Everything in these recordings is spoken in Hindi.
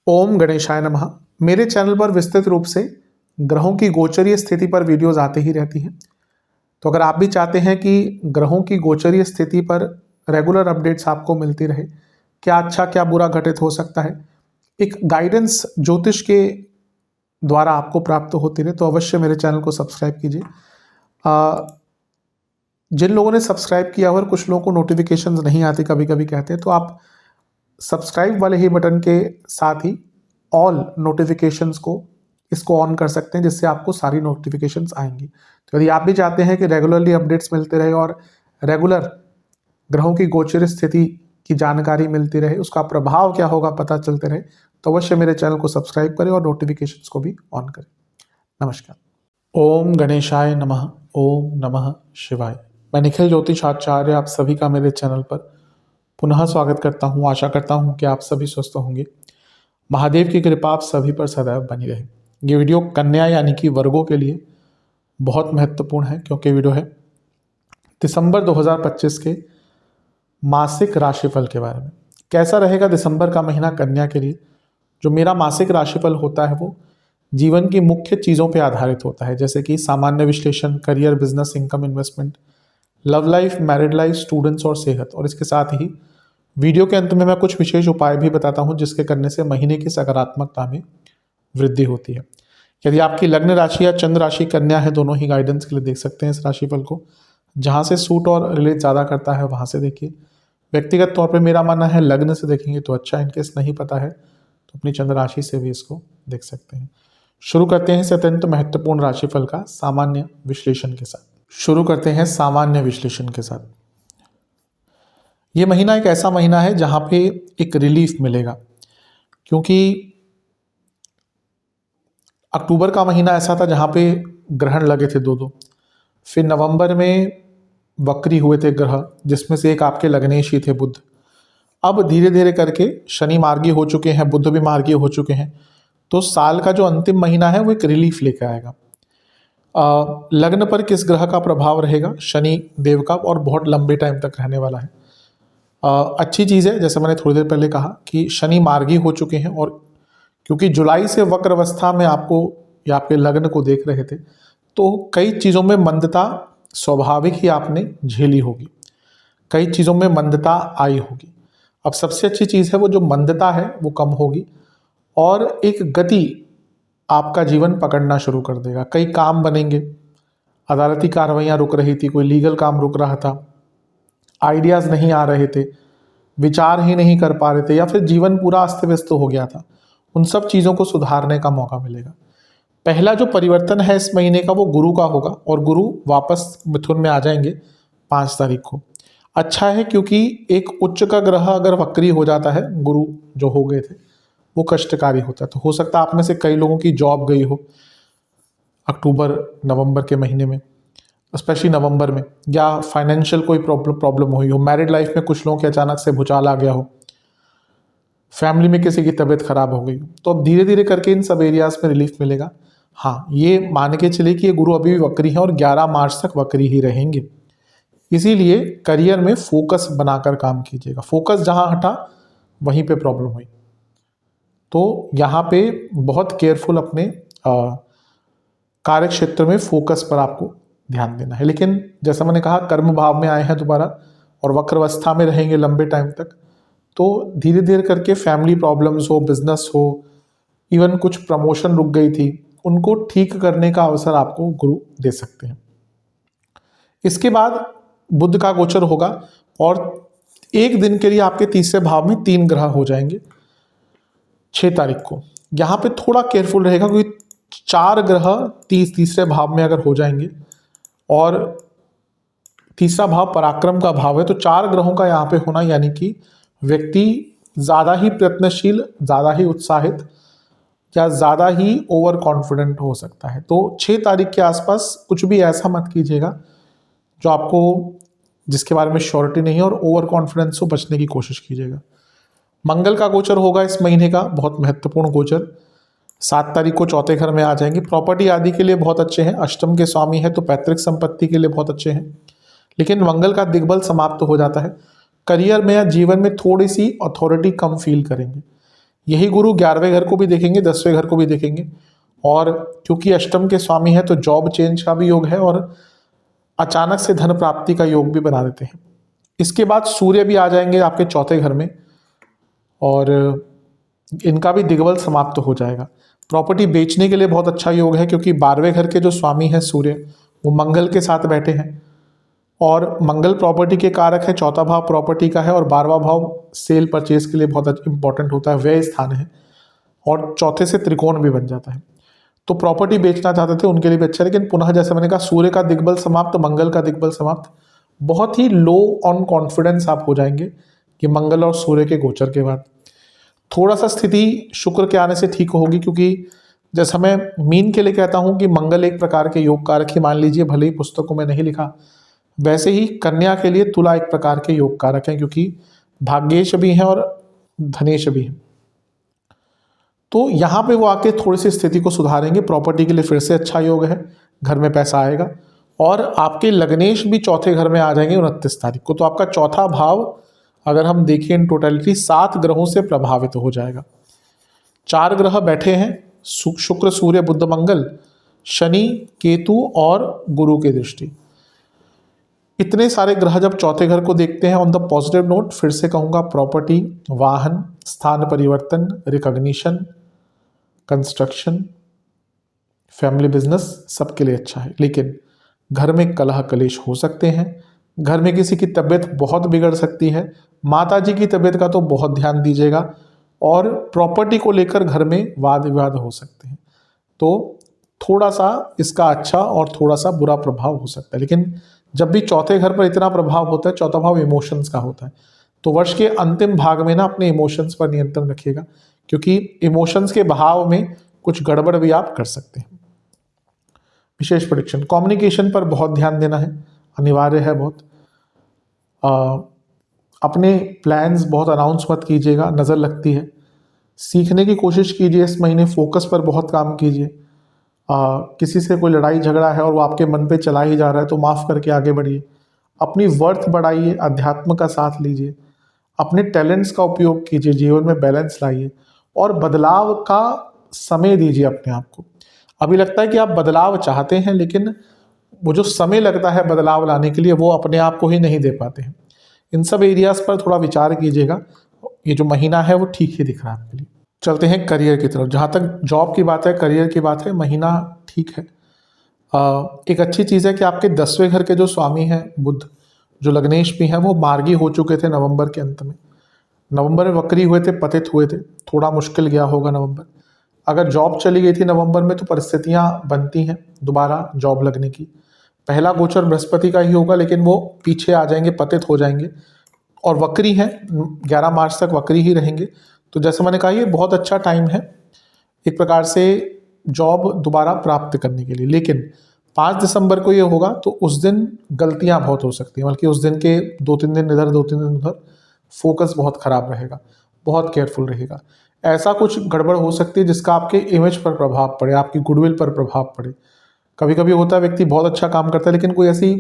ओम गणेशाय नमः। मेरे चैनल पर विस्तृत रूप से ग्रहों की गोचरीय स्थिति पर वीडियोस आते ही रहती हैं। तो अगर आप भी चाहते हैं कि ग्रहों की गोचरीय स्थिति पर रेगुलर अपडेट्स आपको मिलती रहे, क्या अच्छा क्या बुरा घटित हो सकता है, एक गाइडेंस ज्योतिष के द्वारा आपको प्राप्त होती रहे, तो अवश्य मेरे चैनल को सब्सक्राइब कीजिए। जिन लोगों ने सब्सक्राइब किया और कुछ लोगों को नोटिफिकेशंस नहीं आती कभी कभी कहते हैं, तो आप सब्सक्राइब वाले ही बटन के साथ ही ऑल नोटिफिकेशंस को इसको ऑन कर सकते हैं, जिससे आपको सारी नोटिफिकेशंस आएंगी। तो यदि आप भी चाहते हैं कि रेगुलरली अपडेट्स मिलते रहे और रेगुलर ग्रहों की गोचर स्थिति की जानकारी मिलती रहे, उसका प्रभाव क्या होगा पता चलते रहे, तो अवश्य मेरे चैनल को सब्सक्राइब करें और नोटिफिकेशंस को भी ऑन करें। नमस्कार। ओम गणेशाय नमः। ओम नमः शिवाय। मैं निखिल ज्योतिषाचार्य आप सभी का मेरे चैनल पर पुनः स्वागत करता हूँ। आशा करता हूँ कि आप सभी स्वस्थ होंगे। महादेव की कृपा आप सभी पर सदैव बनी रहे। ये वीडियो कन्या यानी कि वर्गों के लिए बहुत महत्वपूर्ण है, क्योंकि वीडियो है दिसंबर 2025 के मासिक राशिफल के बारे में। कैसा रहेगा दिसंबर का महीना कन्या के लिए। जो मेरा मासिक राशिफल होता है वो जीवन की मुख्य चीज़ों पर आधारित होता है, जैसे कि सामान्य विश्लेषण, career, business, income, investment, love life, married life, students और सेहत। और इसके साथ ही वीडियो के अंत में मैं कुछ विशेष उपाय भी बताता हूं, जिसके करने से महीने की सकारात्मकता में वृद्धि होती है। यदि आपकी लग्न राशि या चंद्र राशि कन्या है, दोनों ही गाइडेंस के लिए देख सकते हैं इस राशिफल को। जहां से सूट और रिलेट ज़्यादा करता है वहां से देखिए। व्यक्तिगत तौर पर मेरा मानना है लग्न से देखेंगे तो अच्छा, इनकेस नहीं पता है तो अपनी चंद्र राशि से भी इसको देख सकते हैं। शुरू करते हैं इस अत्यंत महत्वपूर्ण राशिफल का सामान्य विश्लेषण के साथ। ये महीना एक ऐसा महीना है जहां पे एक रिलीफ मिलेगा, क्योंकि अक्टूबर का महीना ऐसा था जहां पे ग्रहण लगे थे दो। फिर नवंबर में वक्री हुए थे ग्रह, जिसमें से एक आपके लग्नेश ही थे बुध। अब धीरे धीरे करके शनि मार्गी हो चुके हैं, बुध भी मार्गी हो चुके हैं। तो साल का जो अंतिम महीना है वो एक रिलीफ लेकर आएगा। लग्न पर किस ग्रह का प्रभाव रहेगा? शनि देव का, और बहुत लंबे टाइम तक रहने वाला है। अच्छी चीज़ है, जैसे मैंने थोड़ी देर पहले कहा कि शनि मार्गी हो चुके हैं, और क्योंकि जुलाई से वक्र अवस्था में आपको या आपके लग्न को देख रहे थे, तो कई चीज़ों में मंदता स्वाभाविक ही आपने झेली होगी, कई चीज़ों में मंदता आई होगी। अब सबसे अच्छी चीज़ है वो जो मंदता है वो कम होगी और एक गति आपका जीवन पकड़ना शुरू कर देगा। कई काम बनेंगे, अदालती कार्रवाइयाँ रुक रही थी, कोई लीगल काम रुक रहा था, आइडियाज़ नहीं आ रहे थे, विचार ही नहीं कर पा रहे थे, या फिर जीवन पूरा अस्त व्यस्त हो गया था, उन सब चीज़ों को सुधारने का मौका मिलेगा। पहला जो परिवर्तन है इस महीने का वो गुरु का होगा, और गुरु वापस मिथुन में आ जाएंगे 5 तारीख को। अच्छा है, क्योंकि एक उच्च का ग्रह अगर वक्री हो जाता है, गुरु जो हो गए थे वो कष्टकारी होता है। तो हो सकता है आप में से कई लोगों की जॉब गई हो अक्टूबर नवंबर के महीने में, स्पेशली नवंबर में, या फाइनेंशियल कोई प्रॉब्लम हुई हो। मैरिड लाइफ में कुछ लोगों के अचानक से भूचाल आ गया हो, फैमिली में किसी की तबीयत खराब हो गई हो। तो अब धीरे धीरे करके इन सब एरियाज में रिलीफ मिलेगा। हाँ, ये मान के चलिए कि ये गुरु अभी भी वक्री हैं और 11 मार्च तक वक्री ही रहेंगे। इसीलिए करियर में फोकस बनाकर काम कीजिएगा। फोकस जहाँ हटा वहीं पे प्रॉब्लम हुई, तो यहाँ पे बहुत केयरफुल अपने कार्य क्षेत्र में फोकस पर आपको ध्यान देना है। लेकिन जैसा मैंने कहा, कर्म भाव में आए हैं दोबारा और वक्रावस्था में रहेंगे लंबे टाइम तक, तो धीरे धीरे करके फैमिली प्रॉब्लम्स हो, बिजनेस हो, इवन कुछ प्रमोशन रुक गई थी, उनको ठीक करने का अवसर आपको गुरु दे सकते हैं। इसके बाद बुध का गोचर होगा और एक दिन के लिए आपके तीसरे भाव में 3 ग्रह हो जाएंगे 6 तारीख को। यहाँ पे थोड़ा केयरफुल रहेगा, क्योंकि 4 ग्रह तीसरे भाव में अगर हो जाएंगे, और तीसरा भाव पराक्रम का भाव है, तो 4 ग्रहों का यहाँ पे होना यानी कि व्यक्ति ज़्यादा ही प्रयत्नशील, ज़्यादा ही उत्साहित या ज़्यादा ही ओवर कॉन्फिडेंट हो सकता है। तो 6 तारीख के आसपास कुछ भी ऐसा मत कीजिएगा जो आपको, जिसके बारे में श्योरिटी नहीं है, और ओवर कॉन्फिडेंस से बचने की कोशिश कीजिएगा। मंगल का गोचर होगा इस महीने का, बहुत महत्वपूर्ण गोचर। 7 तारीख को चौथे घर में आ जाएंगे। प्रॉपर्टी आदि के लिए बहुत अच्छे हैं, अष्टम के स्वामी है, तो पैतृक संपत्ति के लिए बहुत अच्छे हैं। लेकिन मंगल का दिग्बल समाप्त हो जाता है, करियर में या जीवन में थोड़ी सी अथॉरिटी कम फील करेंगे। यही गुरु 11वें घर को भी देखेंगे, 10वें घर को भी देखेंगे, और क्योंकि अष्टम के स्वामी है तो जॉब चेंज का भी योग है और अचानक से धन प्राप्ति का योग भी बना देते हैं। इसके बाद सूर्य भी आ जाएंगे आपके चौथे घर में और इनका भी दिग्बल समाप्त हो जाएगा। प्रॉपर्टी बेचने के लिए बहुत अच्छा योग है क्योंकि 12वें घर के जो स्वामी हैं सूर्य, वो मंगल के साथ बैठे हैं और मंगल प्रॉपर्टी के कारक है, चौथा भाव प्रॉपर्टी का है और 12वां भाव सेल परचेज के लिए बहुत इंपॉर्टेंट होता है, व्यय स्थान है और चौथे से त्रिकोण भी बन जाता है। तो प्रॉपर्टी बेचना चाहते थे उनके लिए भी अच्छा है, लेकिन पुनः जैसे मैंने कहा सूर्य का दिग्बल समाप्त, मंगल का दिग्बल समाप्त, बहुत ही लो ऑन कॉन्फिडेंस आप हो जाएंगे कि मंगल और सूर्य के गोचर के बाद। थोड़ा सा स्थिति शुक्र के आने से ठीक होगी क्योंकि जैसा मैं मीन के लिए कहता हूं कि मंगल एक प्रकार के योग कारक ही मान लीजिए, भले ही पुस्तकों में नहीं लिखा, वैसे ही कन्या के लिए तुला एक प्रकार के योग कारक हैं क्योंकि भाग्येश भी हैं और धनेश भी हैं। तो यहाँ पे वो आके थोड़ी सी स्थिति को सुधारेंगे। प्रॉपर्टी के लिए फिर से अच्छा योग है, घर में पैसा आएगा और आपके लग्नेश भी चौथे घर में आ जाएंगे 29 तारीख को। तो आपका चौथा भाव अगर हम देखें इन टोटलिटी 7 ग्रहों से प्रभावित हो जाएगा। 4 ग्रह बैठे हैं, शुक्र सूर्य बुध मंगल, शनि केतु और गुरु की दृष्टि। इतने सारे ग्रह जब चौथे घर को देखते हैं, ऑन द पॉजिटिव नोट फिर से कहूँगा, प्रॉपर्टी, वाहन, स्थान परिवर्तन, रिकॉग्निशन, कंस्ट्रक्शन, फैमिली बिजनेस सबके लिए अच्छा है। लेकिन घर में कलह कलेश हो सकते हैं, घर में किसी की तबीयत बहुत बिगड़ सकती है, माता जी की तबीयत का तो बहुत ध्यान दीजिएगा और प्रॉपर्टी को लेकर घर में वाद विवाद हो सकते हैं। तो थोड़ा सा इसका अच्छा और थोड़ा सा बुरा प्रभाव हो सकता है। लेकिन जब भी चौथे घर पर इतना प्रभाव होता है, चौथा भाव इमोशंस का होता है, तो वर्ष के अंतिम भाग में ना अपने इमोशंस पर नियंत्रण रखिएगा क्योंकि इमोशंस के बहाव में कुछ गड़बड़ भी आप कर सकते हैं। विशेष प्रेडिक्शन, कम्युनिकेशन पर बहुत ध्यान देना है, अनिवार्य है बहुत। अपने प्लान्स बहुत अनाउंस मत कीजिएगा, नज़र लगती है। सीखने की कोशिश कीजिए इस महीने, फोकस पर बहुत काम कीजिए। किसी से कोई लड़ाई झगड़ा है और वो आपके मन पे चला ही जा रहा है तो माफ़ करके आगे बढ़िए। अपनी वर्थ बढ़ाइए, अध्यात्म का साथ लीजिए, अपने टैलेंट्स का उपयोग कीजिए, जीवन में बैलेंस लाइए और बदलाव का समय दीजिए अपने आप को। अभी लगता है कि आप बदलाव चाहते हैं लेकिन वो जो समय लगता है बदलाव लाने के लिए वो अपने आप को ही नहीं दे पाते हैं। इन सब एरियाज पर थोड़ा विचार कीजिएगा। ये जो महीना है वो ठीक ही दिख रहा है आपके लिए। चलते हैं करियर की तरफ। जहाँ तक जॉब की बात है, करियर की बात है, महीना ठीक है। एक अच्छी चीज़ है कि आपके 10वें घर के जो स्वामी हैं बुध, जो लग्नेश भी हैं, वो मार्गी हो चुके थे नवंबर के अंत में। नवंबर में वक्री हुए थे, पतित हुए थे, थोड़ा मुश्किल गया होगा नवंबर। अगर जॉब चली गई थी नवंबर में तो परिस्थितियाँ बनती हैं दोबारा जॉब लगने की। पहला गोचर बृहस्पति का ही होगा लेकिन वो पीछे आ जाएंगे, पतित हो जाएंगे और वक्री हैं, 11 मार्च तक वक्री ही रहेंगे। तो जैसे मैंने कहा ये बहुत अच्छा टाइम है एक प्रकार से जॉब दोबारा प्राप्त करने के लिए। लेकिन 5 दिसंबर को ये होगा तो उस दिन गलतियां बहुत हो सकती हैं, बल्कि उस दिन के 2-3 दिन इधर 2-3 दिन उधर फोकस बहुत खराब रहेगा, बहुत केयरफुल रहेगा। ऐसा कुछ गड़बड़ हो सकती है जिसका आपके इमेज पर प्रभाव पड़े, आपकी गुडविल पर प्रभाव पड़े। कभी कभी होता है व्यक्ति बहुत अच्छा काम करता है लेकिन कोई ऐसी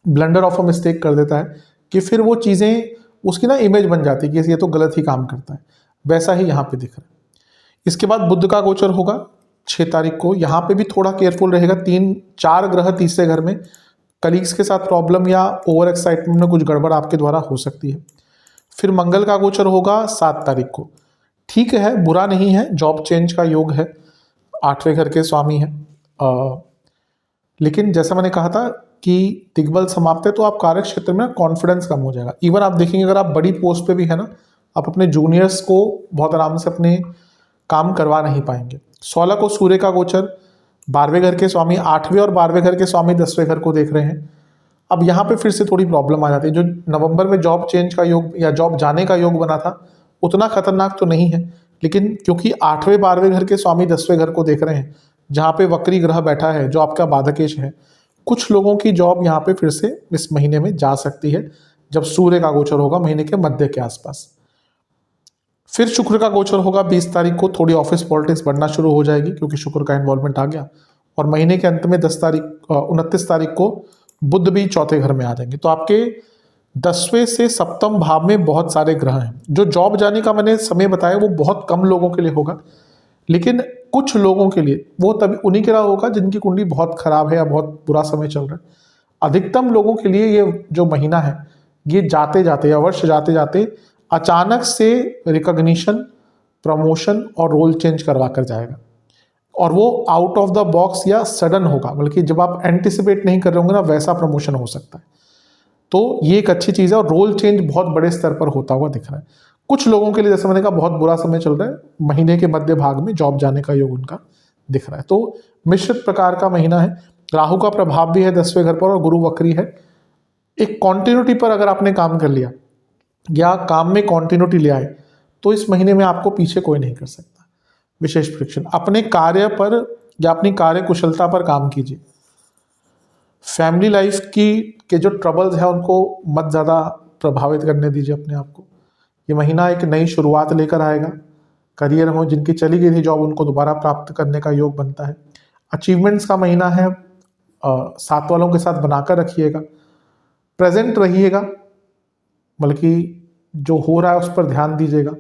ब्लंडर ऑफ अ मिस्टेक कर देता है कि फिर वो चीज़ें उसकी ना इमेज बन जाती है कि ये तो गलत ही काम करता है। वैसा ही यहाँ पे दिख रहा है। इसके बाद बुध का गोचर होगा 6 तारीख को। यहाँ पे भी थोड़ा केयरफुल रहेगा। 3-4 ग्रह तीसरे घर में, कलीग्स के साथ प्रॉब्लम या ओवर एक्साइटमेंट में कुछ गड़बड़ आपके द्वारा हो सकती है। फिर मंगल का गोचर होगा 7 तारीख को। ठीक है, बुरा नहीं है, जॉब चेंज का योग है, 8वें घर के स्वामी हैं। लेकिन जैसा मैंने कहा था कि दिग्बल समाप्त है तो आप कार्य क्षेत्र में कॉन्फिडेंस कम हो जाएगा। इवन आप देखेंगे अगर आप बड़ी पोस्ट पे भी है ना, आप अपने जूनियर्स को बहुत आराम से अपने काम करवा नहीं पाएंगे। 16 को सूर्य का गोचर, 12वें घर के स्वामी 8वें और 12वें घर के स्वामी 10वें घर को देख रहे हैं। अब यहाँ पे फिर से थोड़ी प्रॉब्लम आ जाती है। जो नवंबर में जॉब चेंज का योग या जॉब जाने का योग बना था उतना खतरनाक तो नहीं है, लेकिन क्योंकि 8वें 12वें घर के स्वामी 10वें घर को देख रहे हैं जहाँ पे वक्री ग्रह बैठा है जो आपका बाधकेश है, कुछ लोगों की जॉब यहाँ पे फिर से इस महीने में जा सकती है जब सूर्य का गोचर होगा महीने के मध्य के आसपास। फिर शुक्र का गोचर होगा 20 तारीख को। थोड़ी ऑफिस पॉलिटिक्स बढ़ना शुरू हो जाएगी क्योंकि शुक्र का इन्वॉल्वमेंट आ गया। और महीने के अंत में 29 तारीख को बुध भी चौथे घर में आ जाएंगे। तो आपके 10वें से सप्तम भाव में बहुत सारे ग्रह हैं। जो जॉब जाने का मैंने समय बताया वो बहुत कम लोगों के लिए होगा, लेकिन कुछ लोगों के लिए वो तभी उन्हीं के लिए होगा जिनकी कुंडली बहुत खराब है या बहुत बुरा समय चल रहा है। अधिकतम लोगों के लिए ये जो महीना है, ये जाते जाते या वर्ष जाते जाते अचानक से रिकॉग्निशन, प्रमोशन और रोल चेंज करवा कर जाएगा, और वो आउट ऑफ द बॉक्स या सडन होगा, बल्कि जब आप एंटिसिपेट नहीं कर रहे होंगे ना, वैसा प्रमोशन हो सकता है। तो ये एक अच्छी चीज़ है, और रोल चेंज बहुत बड़े स्तर पर होता हुआ दिख रहा है। कुछ लोगों के लिए जैसे मैंने कहा बहुत बुरा समय चल रहा है, महीने के मध्य भाग में जॉब जाने का योग उनका दिख रहा है। तो मिश्रित प्रकार का महीना है। राहु का प्रभाव भी है 10वें घर पर, और गुरु वक्री है। एक कॉन्टिन्यूटी पर अगर आपने काम कर लिया या काम में कॉन्टिन्यूटी ले आए, तो इस महीने में आपको पीछे कोई नहीं कर सकता। विशेष प्रेडिक्शन, अपने कार्य पर या अपनी कार्य कुशलता पर काम कीजिए। फैमिली लाइफ के जो ट्रबल्स हैं उनको मत ज़्यादा प्रभावित करने दीजिए अपने आप को। ये महीना एक नई शुरुआत लेकर आएगा। करियर में जिनकी चली गई थी जॉब, उनको दोबारा प्राप्त करने का योग बनता है। अचीवमेंट्स का महीना है, साथ वालों के साथ बनाकर रखिएगा, प्रेजेंट रहिएगा, बल्कि जो हो रहा है उस पर ध्यान दीजिएगा।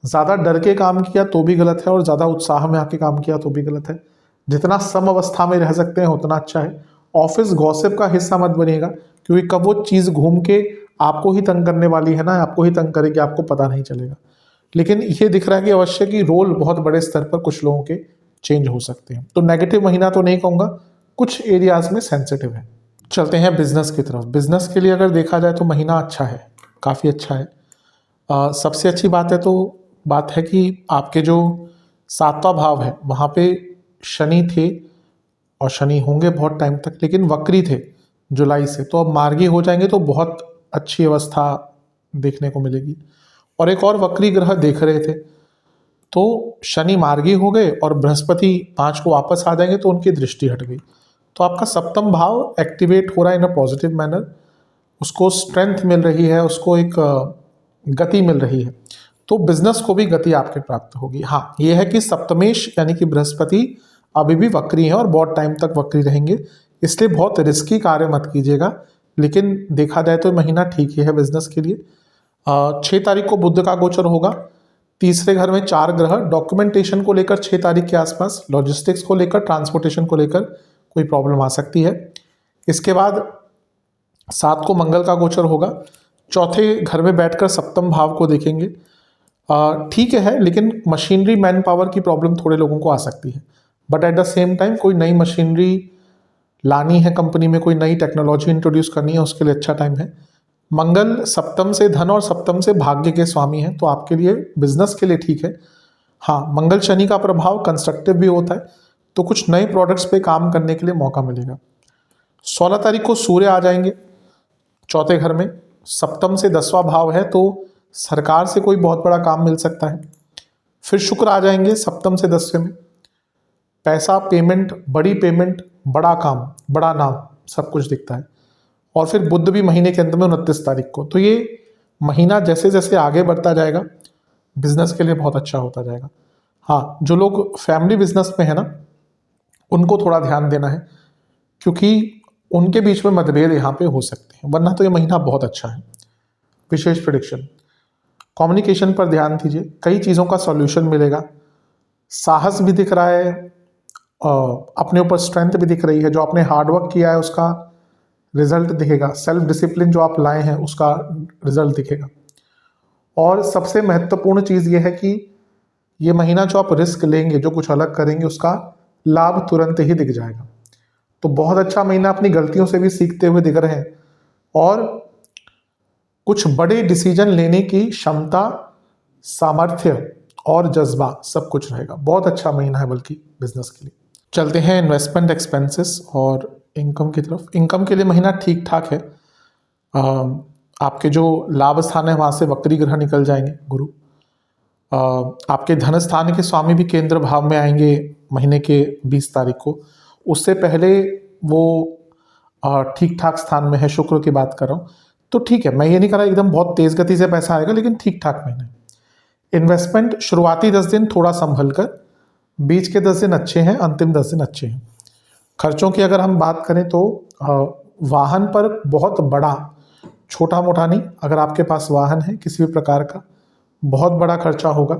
ज़्यादा डर के काम किया तो भी गलत है, और ज़्यादा उत्साह में आके काम किया तो भी गलत है। जितना सम अवस्था में रह सकते हैं उतना अच्छा है। ऑफिस गॉसिप का हिस्सा मत बनिएगा, क्योंकि कब वो चीज़ घूम के आपको ही तंग करने वाली है ना, आपको ही तंग करेगी, आपको पता नहीं चलेगा। लेकिन ये दिख रहा है कि अवश्य कि रोल बहुत बड़े स्तर पर कुछ लोगों के चेंज हो सकते हैं। तो नेगेटिव महीना तो नहीं कहूँगा, कुछ एरियाज में सेंसिटिव है। चलते हैं बिजनेस की तरफ। बिजनेस के लिए अगर देखा जाए तो महीना अच्छा है, काफ़ी अच्छा है। सबसे अच्छी बात है कि आपके जो 7वां भाव है वहाँ पे शनि थे, और शनि होंगे बहुत टाइम तक, लेकिन वक्री थे जुलाई से, तो अब मार्गी हो जाएंगे तो बहुत अच्छी अवस्था देखने को मिलेगी। और एक और वक्री ग्रह देख रहे थे, तो शनि मार्गी हो गए और बृहस्पति 5 को वापस आ जाएंगे, तो उनकी दृष्टि हट गई। तो आपका सप्तम भाव एक्टिवेट हो रहा है इन अ पॉजिटिव मैनर, उसको स्ट्रेंथ मिल रही है, उसको एक गति मिल रही है। तो बिजनेस को भी गति आपके प्राप्त होगी। हाँ, ये है कि सप्तमेश यानी कि बृहस्पति अभी भी वक्री है और बहुत टाइम तक वक्री रहेंगे, इसलिए बहुत रिस्की कार्य मत कीजिएगा। लेकिन देखा जाए तो महीना ठीक ही है बिजनेस के लिए। 6 तारीख को बुध का गोचर होगा। तीसरे घर में 4 ग्रह, डॉक्यूमेंटेशन को लेकर 6 तारीख के आसपास, लॉजिस्टिक्स को लेकर, ट्रांसपोर्टेशन को लेकर कोई प्रॉब्लम आ सकती है। इसके बाद 7 को मंगल का गोचर होगा। चौथे घर में बैठकर सप्तम भाव को देखेंगे। ठीक है, लेकिन मशीनरी मैन पावर की प्रॉब्लम थोड़े लोगों को आ सकती है, but at the same time कोई नई मशीनरी लानी है कंपनी में, कोई नई टेक्नोलॉजी इंट्रोड्यूस करनी है, उसके लिए अच्छा टाइम है। मंगल सप्तम से धन और सप्तम से भाग्य के स्वामी हैं, तो आपके लिए बिजनेस के लिए ठीक है। हाँ, मंगल शनि का प्रभाव कंस्ट्रक्टिव भी होता है, तो कुछ नए प्रोडक्ट्स पे काम करने के लिए मौका मिलेगा। 16 तारीख को सूर्य आ जाएंगे चौथे घर में, सप्तम से 10वां भाव है, तो सरकार से कोई बहुत बड़ा काम मिल सकता है। फिर शुक्र आ जाएंगे सप्तम से 10वें में, पैसा, पेमेंट, बड़ा काम, बड़ा नाम, सब कुछ दिखता है। और फिर बुध भी महीने के अंत में 29 तारीख को। तो ये महीना जैसे जैसे आगे बढ़ता जाएगा बिजनेस के लिए बहुत अच्छा होता जाएगा। हाँ, जो लोग फैमिली बिजनेस में है ना, उनको थोड़ा ध्यान देना है, क्योंकि उनके बीच में मतभेद यहाँ पे हो सकते हैं, वरना तो ये महीना बहुत अच्छा है। विशेष प्रेडिक्शन, कम्युनिकेशन पर ध्यान दीजिए, कई चीज़ों का सॉल्यूशन मिलेगा। साहस भी दिख रहा है, अपने ऊपर स्ट्रेंथ भी दिख रही है। जो आपने हार्डवर्क किया है उसका रिजल्ट दिखेगा, सेल्फ डिसिप्लिन जो आप लाए हैं उसका रिजल्ट दिखेगा। और सबसे महत्वपूर्ण चीज़ ये है कि ये महीना जो आप रिस्क लेंगे, जो कुछ अलग करेंगे, उसका लाभ तुरंत ही दिख जाएगा। तो बहुत अच्छा महीना, अपनी गलतियों से भी सीखते हुए दिख रहे हैं, और कुछ बड़े डिसीजन लेने की क्षमता, सामर्थ्य और जज्बा सब कुछ रहेगा। बहुत अच्छा महीना है बल्कि बिजनेस के लिए। चलते हैं इन्वेस्टमेंट एक्सपेंसेस और इनकम की तरफ। इनकम के लिए महीना ठीक ठाक है। आपके जो लाभ स्थान है वहाँ से वक्री ग्रह निकल जाएंगे, गुरु। आपके धन स्थान के स्वामी भी केंद्र भाव में आएंगे महीने के 20 तारीख को। उससे पहले वो ठीक ठाक स्थान में है, शुक्र की बात कर रहा हूँ। तो ठीक है, मैं ये नहीं कर रहा एकदम बहुत तेज गति से पैसा आएगा, लेकिन ठीक ठाक महीना है। इन्वेस्टमेंट शुरुआती 10 दिन थोड़ा संभल कर, बीच के 10 दिन अच्छे हैं, अंतिम 10 दिन अच्छे हैं। खर्चों की अगर हम बात करें तो वाहन पर बहुत बड़ा छोटा मोटा नहीं, अगर आपके पास वाहन है किसी भी प्रकार का, बहुत बड़ा खर्चा होगा।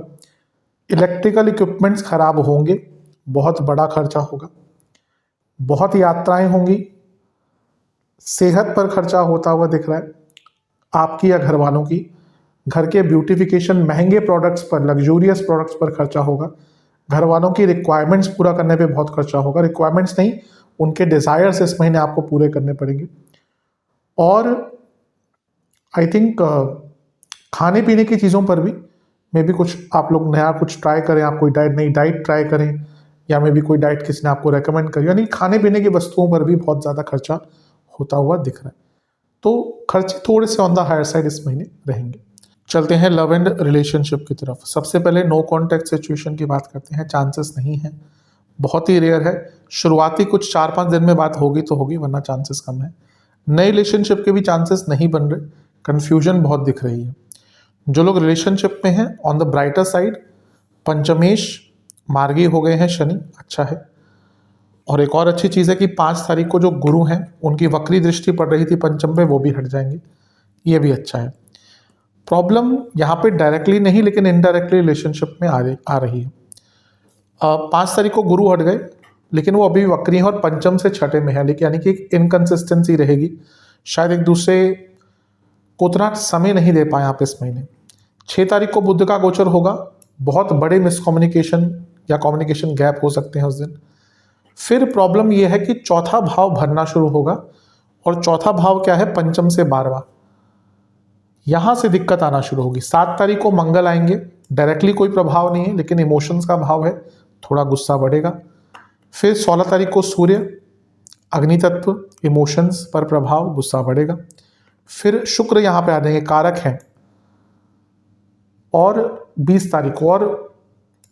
इलेक्ट्रिकल इक्विपमेंट्स खराब होंगे, बहुत बड़ा खर्चा होगा। बहुत यात्राएं होंगी, सेहत पर खर्चा होता हुआ दिख रहा है आपकी या घर वालों की। घर के ब्यूटिफिकेशन, महंगे प्रोडक्ट्स पर, लग्जूरियस प्रोडक्ट्स पर खर्चा होगा। घर वालों की रिक्वायरमेंट्स पूरा करने पे बहुत खर्चा होगा। रिक्वायरमेंट्स नहीं, उनके डिज़ायर्स इस महीने आपको पूरे करने पड़ेंगे। और आई थिंक खाने पीने की चीज़ों पर भी मे भी कुछ आप लोग नया कुछ ट्राई करें, आप कोई नई डाइट ट्राई करें, या मे भी कोई डाइट किसी ने आपको रेकमेंड करी, यानी खाने पीने की वस्तुओं पर भी बहुत ज़्यादा खर्चा होता हुआ दिख रहा है। तो खर्चे थोड़े से ऑन द हायर साइड इस महीने रहेंगे। चलते हैं लव एंड रिलेशनशिप की तरफ। सबसे पहले नो कॉन्टैक्ट सिचुएशन की बात करते हैं। चांसेस नहीं है, बहुत ही रेयर है। शुरुआती कुछ 4-5 दिन में बात होगी तो होगी, वरना चांसेस कम है। नए रिलेशनशिप के भी चांसेस नहीं बन रहे, कन्फ्यूजन बहुत दिख रही है। जो लोग रिलेशनशिप में हैं, ऑन द ब्राइटर साइड पंचमेश मार्गी हो गए हैं शनि, अच्छा है। और एक और अच्छी चीज़ है कि 5 तारीख को जो गुरु हैं उनकी वक्री दृष्टि पड़ रही थी पंचम पे, वो भी हट जाएंगे, ये भी अच्छा है। प्रॉब्लम यहाँ पे डायरेक्टली नहीं लेकिन इनडायरेक्टली रिलेशनशिप में आ रही है। 5 तारीख को गुरु हट गए, लेकिन वो अभी भी वक्री हैं और पंचम से छठे में है, लेकिन यानी कि एक इनकन्सिस्टेंसी रहेगी। शायद एक दूसरे को उतना समय नहीं दे पाए आप इस महीने। 6 तारीख को बुध का गोचर होगा, बहुत बड़े मिसकम्युनिकेशन या कम्युनिकेशन गैप हो सकते हैं उस दिन। फिर प्रॉब्लम यह है कि चौथा भाव भरना शुरू होगा, और चौथा भाव क्या है, पंचम से 12वां, यहाँ से दिक्कत आना शुरू होगी। 7 तारीख को मंगल आएंगे, डायरेक्टली कोई प्रभाव नहीं है लेकिन इमोशंस का भाव है, थोड़ा गुस्सा बढ़ेगा। फिर 16 तारीख को सूर्य, अग्नि तत्व, इमोशंस पर प्रभाव, गुस्सा बढ़ेगा। फिर शुक्र यहाँ पे आ जाएंगे, कारक हैं। और 20 तारीख को और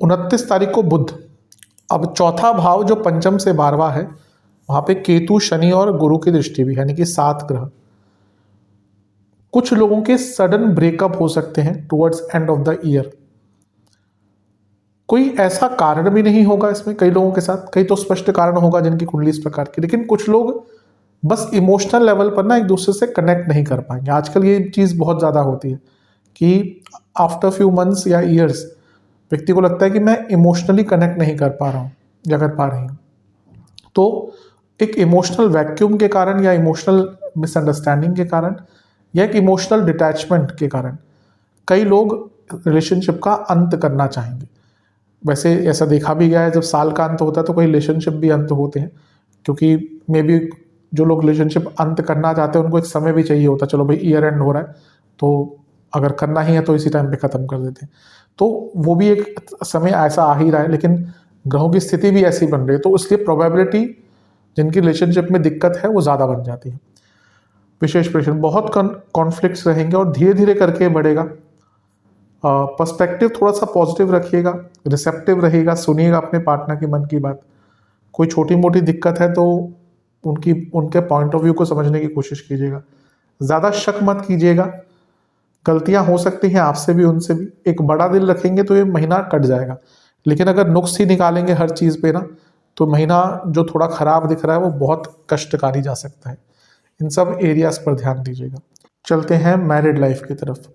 29 तारीख को बुध। अब चौथा भाव जो पंचम से 12वां है, वहाँ पे केतु, शनि और गुरु की दृष्टि भी, यानी कि 7 ग्रह। कुछ लोगों के सडन ब्रेकअप हो सकते हैं towards end of the year. कोई ऐसा कारण भी नहीं होगा इसमें कई लोगों के साथ, कई तो स्पष्ट कारण होगा जिनकी कुंडली इस प्रकार की, लेकिन कुछ लोग बस इमोशनल लेवल पर ना एक दूसरे से कनेक्ट नहीं कर पाएंगे। आजकल ये चीज़ बहुत ज़्यादा होती है कि आफ्टर फ्यू मंथ्स या ईयर्स व्यक्ति को लगता है कि मैं इमोशनली कनेक्ट नहीं कर पा रहा हूँ या कर पा रही हूँ। तो एक इमोशनल वैक्यूम के कारण, या इमोशनल मिसअंडरस्टैंडिंग के कारण, या एक इमोशनल डिटैचमेंट के कारण कई लोग रिलेशनशिप का अंत करना चाहेंगे। वैसे ऐसा देखा भी गया है, जब साल का अंत होता है तो कई रिलेशनशिप भी अंत होते हैं, क्योंकि मे बी जो लोग रिलेशनशिप अंत करना चाहते हैं उनको एक समय भी चाहिए होता है। चलो भाई ईयर एंड हो रहा है तो अगर करना ही है तो इसी टाइम पे ख़त्म कर देते हैं, तो वो भी एक समय ऐसा आ ही रहा है। लेकिन ग्रहों की स्थिति भी ऐसी बन रही है, तो इसलिए प्रोबेबिलिटी जिनकी रिलेशनशिप में दिक्कत है वो ज़्यादा बन जाती है। विशेष प्रेशर, बहुत कॉन्फ्लिक्ट्स रहेंगे और धीरे धीरे करके बढ़ेगा। पर्सपेक्टिव थोड़ा सा पॉजिटिव रखिएगा, रिसेप्टिव रहेगा, सुनिएगा अपने पार्टनर की मन की बात। कोई छोटी मोटी दिक्कत है तो उनके पॉइंट ऑफ व्यू को समझने की कोशिश कीजिएगा। ज़्यादा शक मत कीजिएगा, गलतियां हो सकती हैं आपसे भी उनसे भी। एक बड़ा दिल रखेंगे तो ये महीना कट जाएगा, लेकिन अगर नुक्स ही निकालेंगे हर चीज़ पे ना, तो महीना जो थोड़ा ख़राब दिख रहा है वो बहुत कष्टकारी जा सकता है। इन सब एरियाज पर ध्यान दीजिएगा। चलते हैं मैरिड लाइफ की तरफ।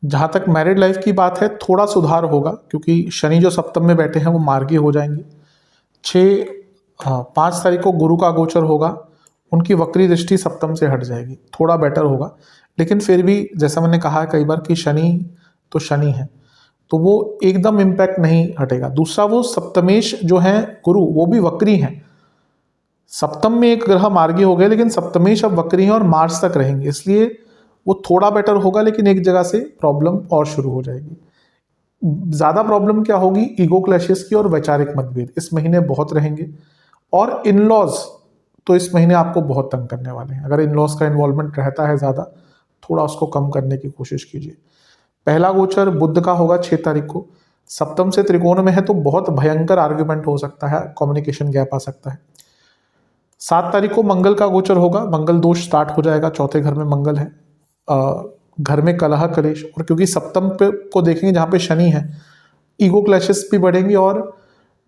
जहाँ तक मैरिड लाइफ की बात है, थोड़ा सुधार होगा, क्योंकि शनि जो सप्तम में बैठे हैं वो मार्गी हो जाएंगे। 5 तारीख को गुरु का गोचर होगा, उनकी वक्री दृष्टि सप्तम से हट जाएगी, थोड़ा बेटर होगा। लेकिन फिर भी जैसा मैंने कहा है कई बार कि शनि तो शनि है, तो वो एकदम इम्पैक्ट नहीं हटेगा। दूसरा, वो सप्तमेश जो है गुरु, वो भी वक्री हैं। सप्तम में एक ग्रह मार्गी हो गए, लेकिन सप्तमेश अब वक्री हैं और मार्च तक रहेंगे, इसलिए वो थोड़ा बेटर होगा। लेकिन एक जगह से प्रॉब्लम और शुरू हो जाएगी। ज़्यादा प्रॉब्लम क्या होगी, ईगो क्लैशेस की और वैचारिक मतभेद इस महीने बहुत रहेंगे। और इन लॉज तो इस महीने आपको बहुत तंग करने वाले हैं। अगर इन लॉज का इन्वॉल्वमेंट रहता है ज़्यादा, थोड़ा उसको कम करने की कोशिश कीजिए। पहला गोचर बुध का होगा 6 तारीख को, सप्तम से त्रिकोण में है, तो बहुत भयंकर आर्ग्यूमेंट हो सकता है, कम्युनिकेशन गैप आ सकता है। 7 तारीख को मंगल का गोचर होगा, मंगल दोष स्टार्ट हो जाएगा, चौथे घर में मंगल है। घर में कलह कलेश, और क्योंकि सप्तम पे को देखेंगे जहाँ पे शनि है, ईगो क्लैशेस भी बढ़ेंगे, और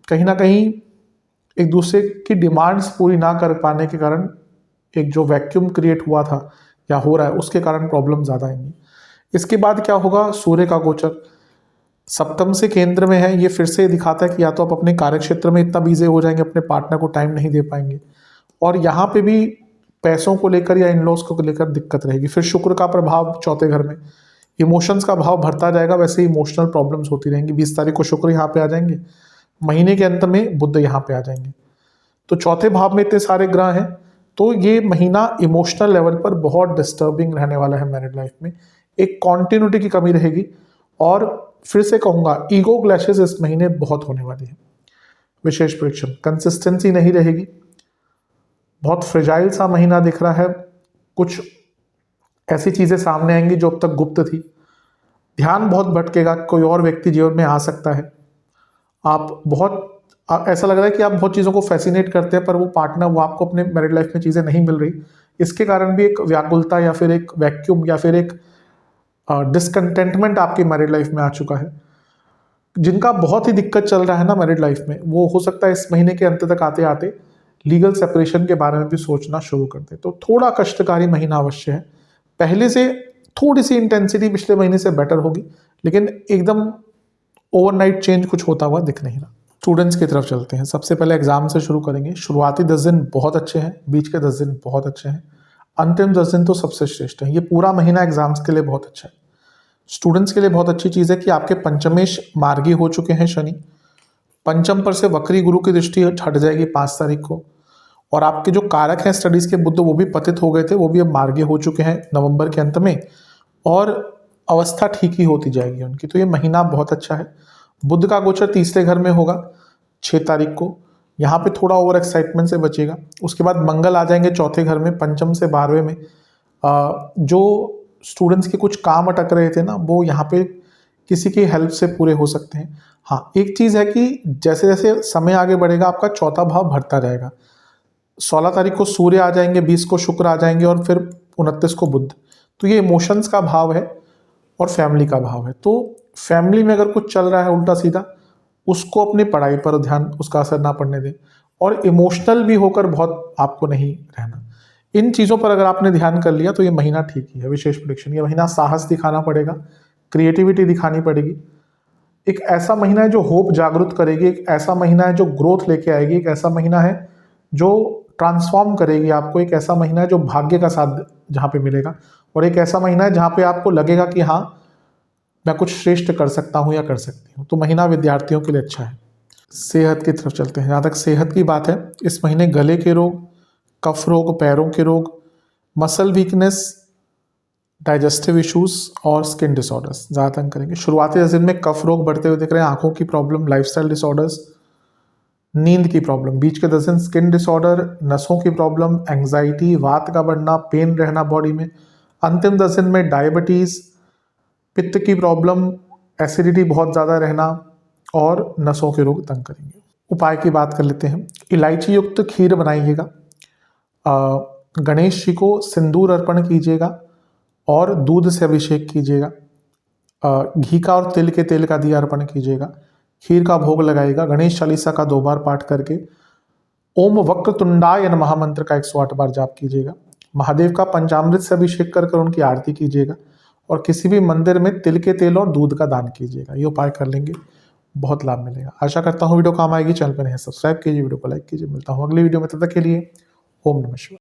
कहीं ना कहीं एक दूसरे की डिमांड्स पूरी ना कर पाने के कारण एक जो वैक्यूम क्रिएट हुआ था या हो रहा है उसके कारण प्रॉब्लम ज़्यादा आएंगी। इसके बाद क्या होगा, सूर्य का गोचर सप्तम से केंद्र में है, ये फिर से दिखाता है कि या तो आप अपने कार्यक्षेत्र में इतना बिजी हो जाएंगे, अपने पार्टनर को टाइम नहीं दे पाएंगे, और यहाँ पे भी पैसों को लेकर या इन लॉज को लेकर दिक्कत रहेगी। फिर शुक्र का प्रभाव चौथे घर में, इमोशंस का भाव भरता जाएगा, वैसे इमोशनल प्रॉब्लम्स होती रहेंगी। 20 तारीख को शुक्र यहाँ पे आ जाएंगे, महीने के अंत में बुध यहाँ पे आ जाएंगे, तो चौथे भाव में इतने सारे ग्रह हैं, तो ये महीना इमोशनल लेवल पर बहुत डिस्टर्बिंग रहने वाला है मैरिड लाइफ में। एक कॉन्टिन्यूटी की कमी रहेगी, और फिर से कहूँगा ईगो क्लैशेस इस महीने बहुत होने वाली है। विशेष प्रेडिक्शन, कंसिस्टेंसी नहीं रहेगी, बहुत फ्रेजाइल सा महीना दिख रहा है, कुछ ऐसी चीज़ें सामने आएंगी जो अब तक गुप्त थी, ध्यान बहुत भटकेगा, कोई और व्यक्ति जीवन में आ सकता है, ऐसा लग रहा है कि आप बहुत चीज़ों को फैसिनेट करते हैं, पर वो पार्टनर वो आपको अपने मैरिड लाइफ में चीज़ें नहीं मिल रही, इसके कारण भी एक व्याकुलता या फिर एक वैक्यूम या फिर एक डिसकंटेंटमेंट आपकी मैरिड लाइफ में आ चुका है। जिनका बहुत ही दिक्कत चल रहा है ना मैरिड लाइफ में, वो हो सकता है इस महीने के अंत तक आते आते लीगल सेपरेशन के बारे में भी सोचना शुरू कर दे। तो थोड़ा कष्टकारी महीना अवश्य है, पहले से थोड़ी सी इंटेंसिटी पिछले महीने से बेटर होगी, लेकिन एकदम ओवरनाइट चेंज कुछ होता हुआ दिख नहीं रहा। स्टूडेंट्स की तरफ चलते हैं, सबसे पहले एग्जाम से शुरू करेंगे। शुरुआती 10 दिन बहुत अच्छे हैं, बीच के 10 दिन बहुत अच्छे हैं, अंतिम 10 दिन तो सबसे श्रेष्ठ है। ये पूरा महीना एग्जाम्स के लिए बहुत अच्छा है। स्टूडेंट्स के लिए बहुत अच्छी चीज़ है कि आपके पंचमेश मार्गी हो चुके हैं शनि, पंचम पर से वक्री गुरु की दृष्टि हट जाएगी 5 तारीख को, और आपके जो कारक हैं स्टडीज़ के बुध वो भी पतित हो गए थे, वो भी अब मार्गी हो चुके हैं नवंबर के अंत में, और अवस्था ठीक ही होती जाएगी उनकी। तो ये महीना बहुत अच्छा है। बुध का गोचर तीसरे घर में होगा 6 तारीख को, यहाँ पे थोड़ा ओवर एक्साइटमेंट से बचेगा। उसके बाद मंगल आ जाएंगे चौथे घर में, पंचम से 12वें में। जो स्टूडेंट्स के कुछ काम अटक रहे थे ना, वो यहाँ पे किसी की हेल्प से पूरे हो सकते हैं। हाँ, एक चीज़ है कि जैसे जैसे समय आगे बढ़ेगा आपका चौथा भाव बढ़ता जाएगा। 16 तारीख को सूर्य आ जाएंगे, 20 को शुक्र आ जाएंगे, और फिर 29 को बुध। तो ये इमोशंस का भाव है और फैमिली का भाव है। तो फैमिली में अगर कुछ चल रहा है उल्टा सीधा, उसको अपनी पढ़ाई पर ध्यान, उसका असर ना पड़ने दें, और इमोशनल भी होकर बहुत आपको नहीं रहना। इन चीज़ों पर अगर आपने ध्यान कर लिया तो ये महीना ठीक ही है। विशेष प्रेडिक्शन, ये महीना साहस दिखाना पड़ेगा, क्रिएटिविटी दिखानी पड़ेगी। एक ऐसा महीना है जो होप जागृत करेगी, एक ऐसा महीना है जो ग्रोथ लेके आएगी, एक ऐसा महीना है जो ट्रांसफॉर्म करेगी आपको, एक ऐसा महीना है जो भाग्य का साथ जहाँ पे मिलेगा, और एक ऐसा महीना है जहाँ पे आपको लगेगा कि हाँ मैं कुछ श्रेष्ठ कर सकता हूँ या कर सकती हूँ। तो महीना विद्यार्थियों के लिए अच्छा है। सेहत की तरफ चलते हैं। जहाँ तक सेहत की बात है, इस महीने गले के रोग, कफ रोग, पैरों के रोग, मसल वीकनेस, डाइजेस्टिव इश्यूज और स्किन डिसऑर्डर्स ज़्यादा तंग करेंगे। शुरुआती 10 दिन में कफ रोग बढ़ते हुए दिख रहे हैं, आंखों की प्रॉब्लम, लाइफस्टाइल डिसऑर्डर्स, नींद की प्रॉब्लम। बीच के 10 दिन स्किन डिसऑर्डर, नसों की प्रॉब्लम, एंग्जाइटी, वात का बढ़ना, पेन रहना बॉडी में। अंतिम 10 दिन में डायबिटीज़, पित्त की प्रॉब्लम, एसिडिटी बहुत ज़्यादा रहना, और नसों के रोग तंग करेंगे। उपाय की बात कर लेते हैं। इलायची युक्त खीर बनाइएगा, गणेश जी को सिंदूर अर्पण कीजिएगा, और दूध से अभिषेक कीजिएगा, घी का और तिल के तेल का दिया अर्पण कीजिएगा, खीर का भोग लगाइएगा, गणेश चालीसा का 2 बार पाठ करके ओम वक्रतुंडाय नमः मंत्र का 108 बार जाप कीजिएगा, महादेव का पंचामृत से अभिषेक कर उनकी आरती कीजिएगा, और किसी भी मंदिर में तिल के तेल और दूध का दान कीजिएगा। ये उपाय कर लेंगे, बहुत लाभ मिलेगा। आशा करता हूँ वीडियो काम आएगी। चैनल पर नहीं सब्सक्राइब कीजिए, वीडियो को लाइक कीजिए। मिलता हूँ अगली वीडियो में, तब तक के लिए ओम नमः शिवाय।